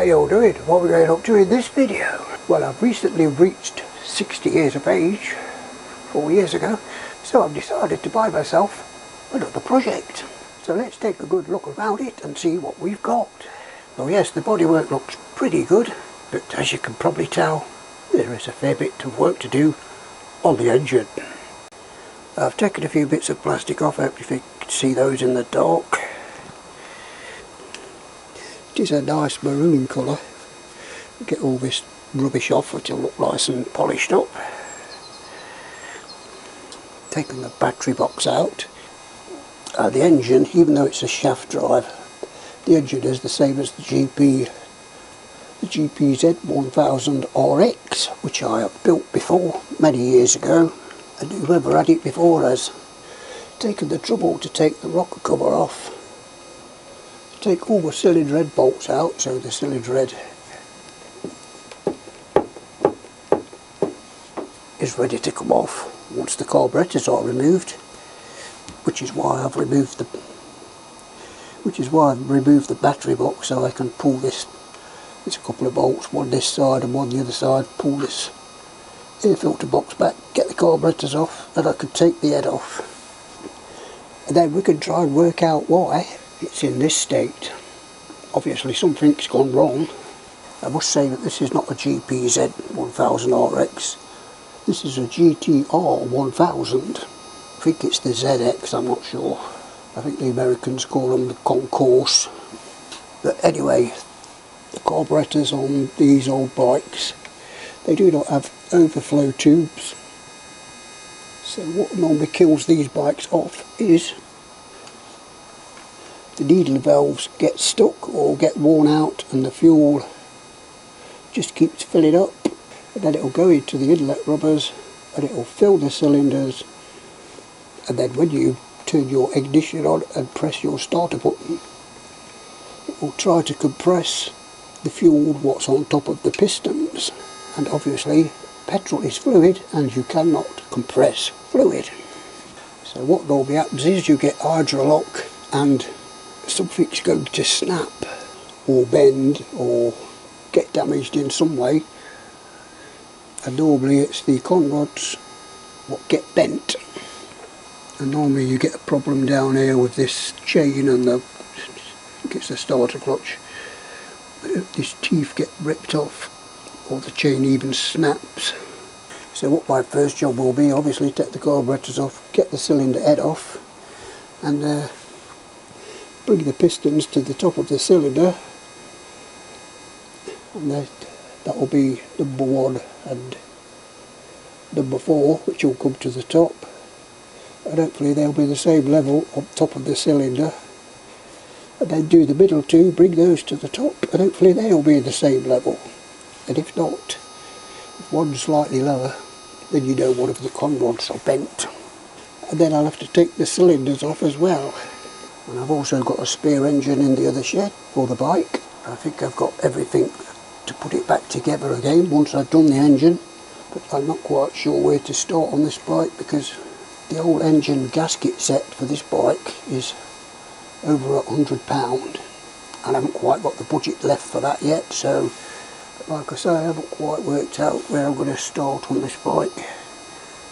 How you all doing? What are we going up to in this video? Well, I've recently reached 60 years of age, 4 years ago, so I've decided to buy myself another project. So let's take a good look around it and see what we've got. Oh yes, the bodywork looks pretty good, but as you can probably tell, there is a fair bit of work to do on the engine. I've taken a few bits of plastic off, hopefully you can see those in the dark. It is a nice maroon colour. Get all this rubbish off, which will look nice and polished up. Taking the battery box out. The engine, even though it's a shaft drive, the engine is the same as the GPZ1000 RX, which I have built before, many years ago, and whoever had it before has taken the trouble to take the rocker cover off, take all the cylinder head bolts out, so the cylinder head is ready to come off once the carburetors are removed, which is why I've removed the battery box, so I can pull this. There's a couple of bolts, one this side and one the other side. Pull this air filter box back, get the carburetors off, and I can take the head off. And then we can try and work out why it's in this state. Obviously something's gone wrong. I must say that this is not a GPZ1000 RX. This is a GTR 1000. I think it's the ZX, I'm not sure. I think the Americans call them the Concourse. But anyway, the carburetors on these old bikes, they do not have overflow tubes. So what normally kills these bikes off is the needle valves get stuck or get worn out, and the fuel just keeps filling up, and then it will go into the inlet rubbers and it will fill the cylinders, and then when you turn your ignition on and press your starter button, it will try to compress the fuel what's on top of the pistons, and obviously petrol is fluid and you cannot compress fluid. So what normally happens is you get hydrolock and something's going to snap or bend or get damaged in some way, and normally it's the conrods what get bent, and normally you get a problem down here with this chain and I think it's the starter clutch. These teeth get ripped off or the chain even snaps. So what my first job will be, obviously take the carburetors off, get the cylinder head off, and bring the pistons to the top of the cylinder, and that will be number 1 and number 4, which will come to the top, and hopefully they'll be the same level on top of the cylinder, and then do the middle 2, bring those to the top, and hopefully they'll be the same level. And if not, if one's slightly lower, then you know one of the conrods are bent. And then I'll have to take the cylinders off as well. And I've also got a spare engine in the other shed for the bike. I think I've got everything to put it back together again once I've done the engine, but I'm not quite sure where to start on this bike, because the old engine gasket set for this bike is over £100, and I haven't quite got the budget left for that yet. So like I say, I haven't quite worked out where I'm going to start on this bike.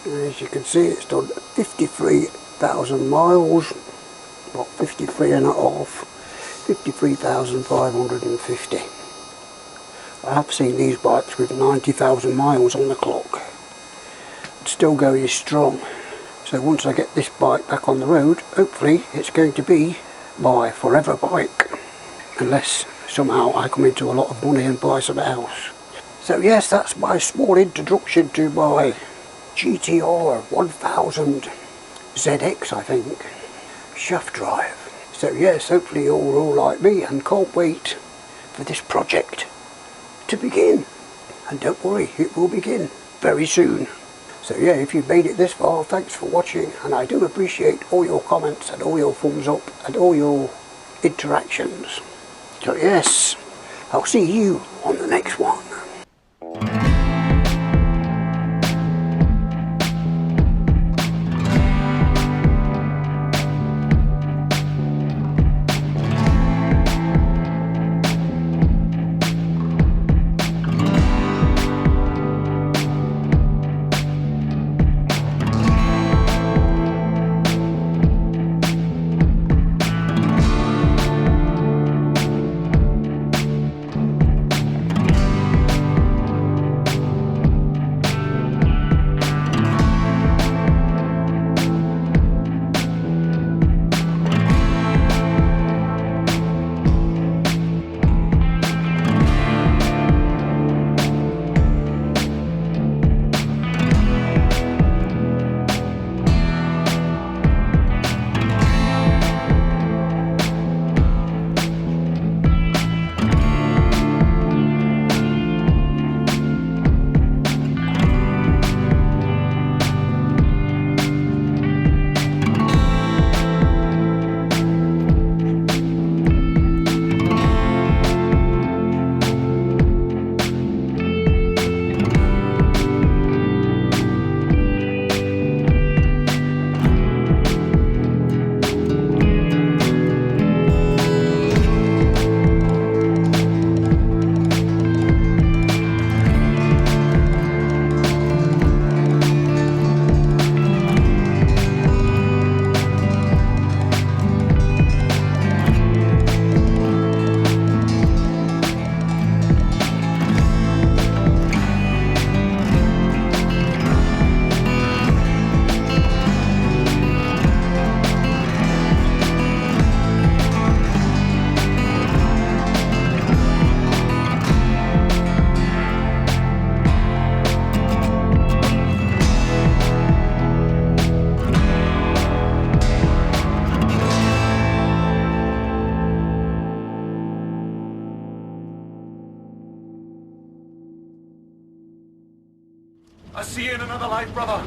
And as you can see, it's done 53,000 miles, not 53 and a half, 53,550. I have seen these bikes with 90,000 miles on the clock. It's still going strong. So once I get this bike back on the road, hopefully it's going to be my forever bike, unless somehow I come into a lot of money and buy some else. So yes, that's my small introduction to my GTR 1000 ZX, I think, shaft drive. So yes, hopefully you're all like me and can't wait for this project to begin. And don't worry, it will begin very soon. So yeah, if you've made it this far, thanks for watching, and I do appreciate all your comments and all your thumbs up and all your interactions. So yes, I'll see you on the next one. see you in another life, brother.